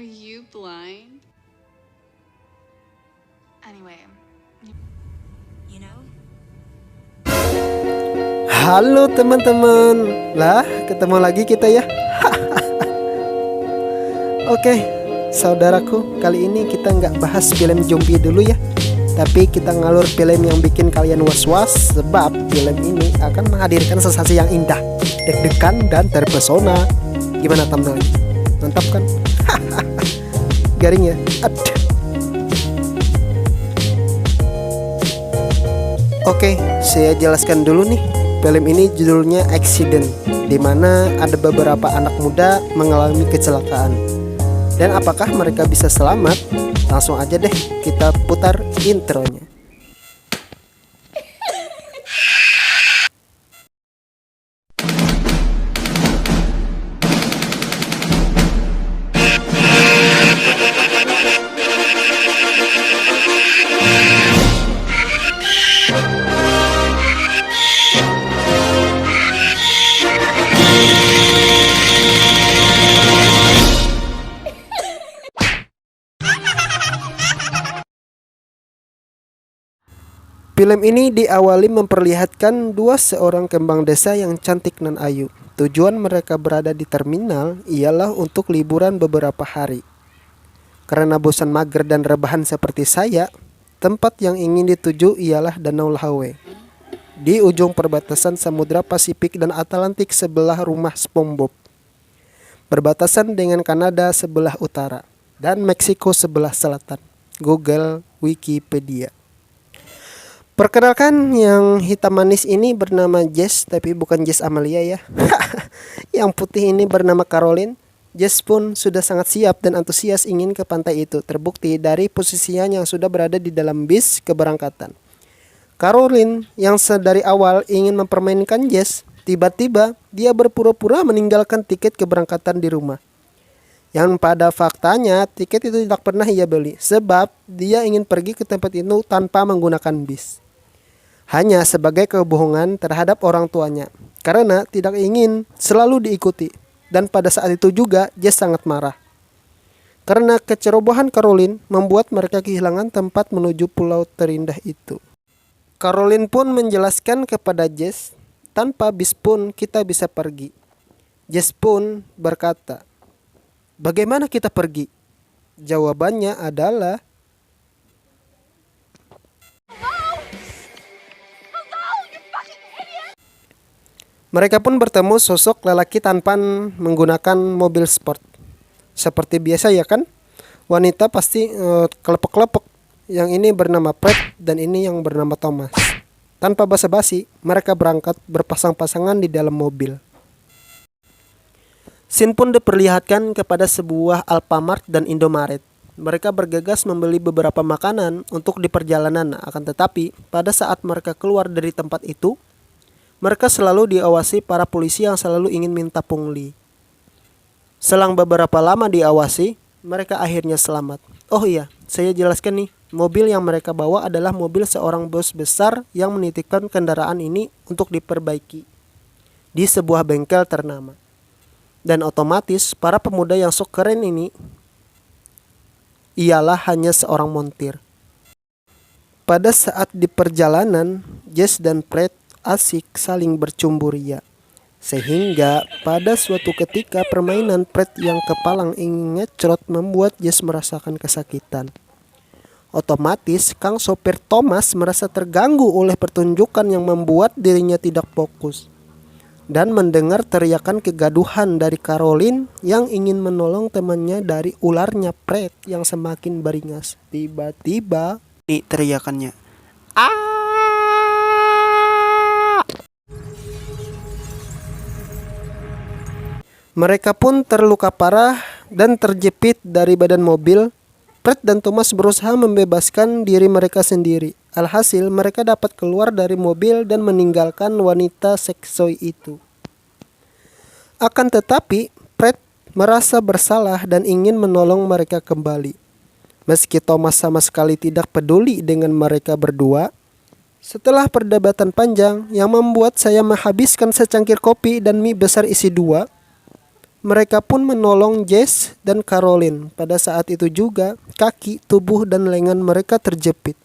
Are you blind? Anyway, you know? Halo teman-teman, lah ketemu lagi kita ya. Oke, saudaraku, kali ini kita nggak bahas film zombie dulu ya, tapi kita ngalur film yang bikin kalian was-was. Sebab film ini akan menghadirkan sensasi yang indah, deg-degan dan terpesona. Gimana thumbnailnya? Mantap kan? Garing ya? Aduh. Oke, saya jelaskan dulu nih. Film ini judulnya Accident, di mana ada beberapa anak muda mengalami kecelakaan. Dan apakah mereka bisa selamat? Langsung aja deh kita putar intronya. Film ini diawali memperlihatkan seorang kembang desa yang cantik dan ayu. Tujuan mereka berada di terminal ialah untuk liburan beberapa hari. Karena bosan mager dan rebahan seperti saya, tempat yang ingin dituju ialah Danau Lahawe, di ujung perbatasan Samudra Pasifik dan Atlantik sebelah rumah SpongeBob, berbatasan dengan Kanada sebelah utara dan Meksiko sebelah selatan. Google Wikipedia. Perkenalkan, yang hitam manis ini bernama Jess, tapi bukan Jess Amalia ya. Yang putih ini bernama Caroline. Jess pun sudah sangat siap dan antusias ingin ke pantai itu, terbukti dari posisinya yang sudah berada di dalam bis keberangkatan. Caroline yang sedari awal ingin mempermainkan Jess, tiba-tiba dia berpura-pura meninggalkan tiket keberangkatan di rumah. Yang pada faktanya tiket itu tidak pernah ia beli, sebab dia ingin pergi ke tempat itu tanpa menggunakan bis. Hanya sebagai kebohongan terhadap orang tuanya, karena tidak ingin selalu diikuti. Dan pada saat itu juga Jess sangat marah, karena kecerobohan Caroline membuat mereka kehilangan tempat menuju pulau terindah itu. Caroline pun menjelaskan kepada Jess, tanpa bis pun kita bisa pergi. Jess pun berkata, "Bagaimana kita pergi?" Jawabannya adalah, mereka pun bertemu sosok lelaki tampan menggunakan mobil sport. Seperti biasa ya kan? Wanita pasti kelepek-kelepek. Yang ini bernama Fred dan ini yang bernama Thomas. Tanpa basa-basi, mereka berangkat berpasang-pasangan di dalam mobil. Scene pun diperlihatkan kepada sebuah Alfamart dan Indomaret. Mereka bergegas membeli beberapa makanan untuk di perjalanan. Akan tetapi, pada saat mereka keluar dari tempat itu, mereka selalu diawasi para polisi yang selalu ingin minta pungli. Selang beberapa lama diawasi, mereka akhirnya selamat. Oh iya, saya jelaskan nih, mobil yang mereka bawa adalah mobil seorang bos besar yang menitipkan kendaraan ini untuk diperbaiki di sebuah bengkel ternama. Dan otomatis para pemuda yang sok keren ini ialah hanya seorang montir. Pada saat di perjalanan, Jess dan Fred asik saling bercumbu ria. Sehingga pada suatu ketika permainan Fred yang kepalang ingin ngecrot membuat Jess merasakan kesakitan. Otomatis Kang sopir Thomas merasa terganggu oleh pertunjukan yang membuat dirinya tidak fokus. Dan mendengar teriakan kegaduhan dari Caroline yang ingin menolong temannya dari ularnya Fred yang semakin beringas. Tiba-tiba teriakannya, "Ah!" Mereka pun terluka parah dan terjepit dari badan mobil. Fred dan Thomas berusaha membebaskan diri mereka sendiri. Alhasil mereka dapat keluar dari mobil dan meninggalkan wanita seksoi itu. Akan tetapi, Fred merasa bersalah dan ingin menolong mereka kembali. Meski Thomas sama sekali tidak peduli dengan mereka berdua. Setelah perdebatan panjang yang membuat saya menghabiskan secangkir kopi dan mie besar isi 2, Mereka pun menolong Jess dan Caroline. Pada saat itu juga, kaki, tubuh, dan lengan mereka terjepit,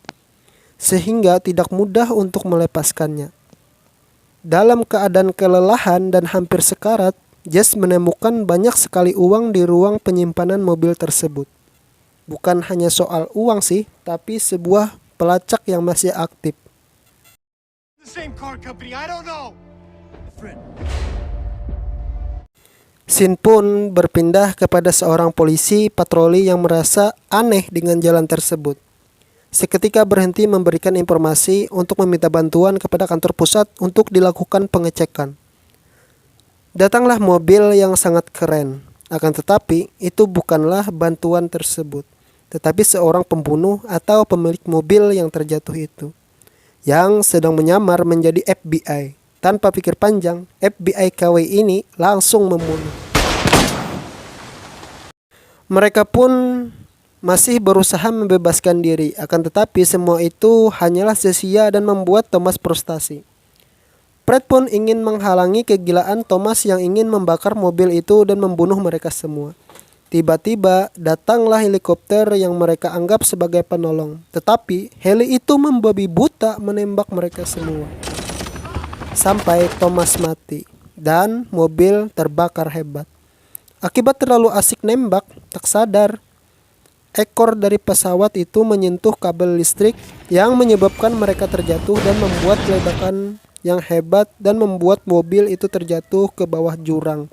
sehingga tidak mudah untuk melepaskannya. Dalam keadaan kelelahan dan hampir sekarat, Jess menemukan banyak sekali uang di ruang penyimpanan mobil tersebut. Bukan hanya soal uang sih, tapi sebuah pelacak yang masih aktif. Scene pun berpindah kepada seorang polisi patroli yang merasa aneh dengan jalan tersebut. Seketika berhenti memberikan informasi untuk meminta bantuan kepada kantor pusat untuk dilakukan pengecekan. Datanglah mobil yang sangat keren. Akan tetapi, itu bukanlah bantuan tersebut, tetapi seorang pembunuh atau pemilik mobil yang terjatuh itu, yang sedang menyamar menjadi FBI. Tanpa pikir panjang, FBI KW ini langsung membunuh. Mereka pun masih berusaha membebaskan diri, akan tetapi semua itu hanyalah sia-sia dan membuat Thomas frustasi. Fred pun ingin menghalangi kegilaan Thomas yang ingin membakar mobil itu dan membunuh mereka semua. Tiba-tiba datanglah helikopter yang mereka anggap sebagai penolong, tetapi heli itu membabi buta menembak mereka semua. Sampai Thomas mati dan mobil terbakar hebat. Akibat terlalu asik nembak, tak sadar, ekor dari pesawat itu menyentuh kabel listrik yang menyebabkan mereka terjatuh dan membuat ledakan yang hebat dan membuat mobil itu terjatuh ke bawah jurang.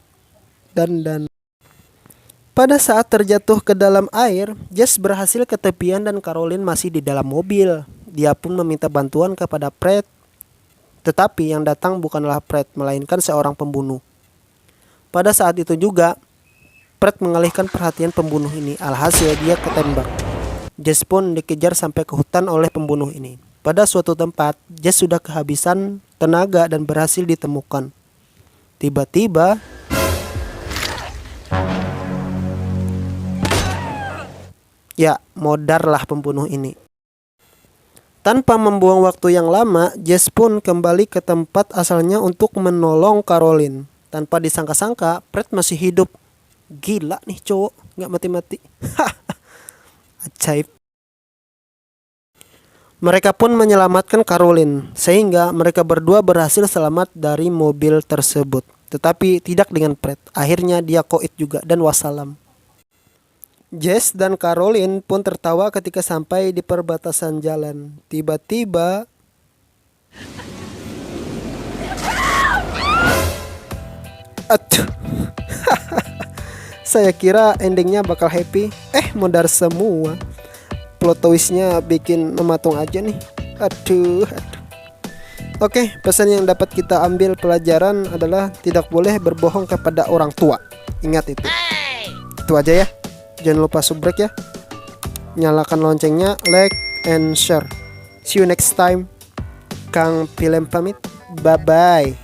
Dan pada saat terjatuh ke dalam air, Jess berhasil ke tepian dan Caroline masih di dalam mobil. Dia pun meminta bantuan kepada Fred. Tetapi yang datang bukanlah Fred, melainkan seorang pembunuh. Pada saat itu juga, Fred mengalihkan perhatian pembunuh ini. Alhasil dia ketembak. Jess pun dikejar sampai ke hutan oleh pembunuh ini. Pada suatu tempat, Jess sudah kehabisan tenaga dan berhasil ditemukan. Tiba-tiba, ya, modarlah pembunuh ini. Tanpa membuang waktu yang lama, Jess pun kembali ke tempat asalnya untuk menolong Caroline. Tanpa disangka-sangka, Fred masih hidup. Gila nih cowok, gak mati-mati. Ajaib. Mereka pun menyelamatkan Caroline, sehingga mereka berdua berhasil selamat dari mobil tersebut. Tetapi tidak dengan Fred. Akhirnya dia koit juga dan wassalam. Jess dan Caroline pun tertawa ketika sampai di perbatasan jalan. Tiba-tiba, aduh, saya kira endingnya bakal happy. Modar semua. Plot twistnya bikin mematung aja nih. Aduh. Oke, pesan yang dapat kita ambil pelajaran adalah tidak boleh berbohong kepada orang tua. Ingat itu. Itu aja ya. Jangan lupa subrek ya. Nyalakan loncengnya, like and share. See you next time. Kang Pilem pamit. Bye bye.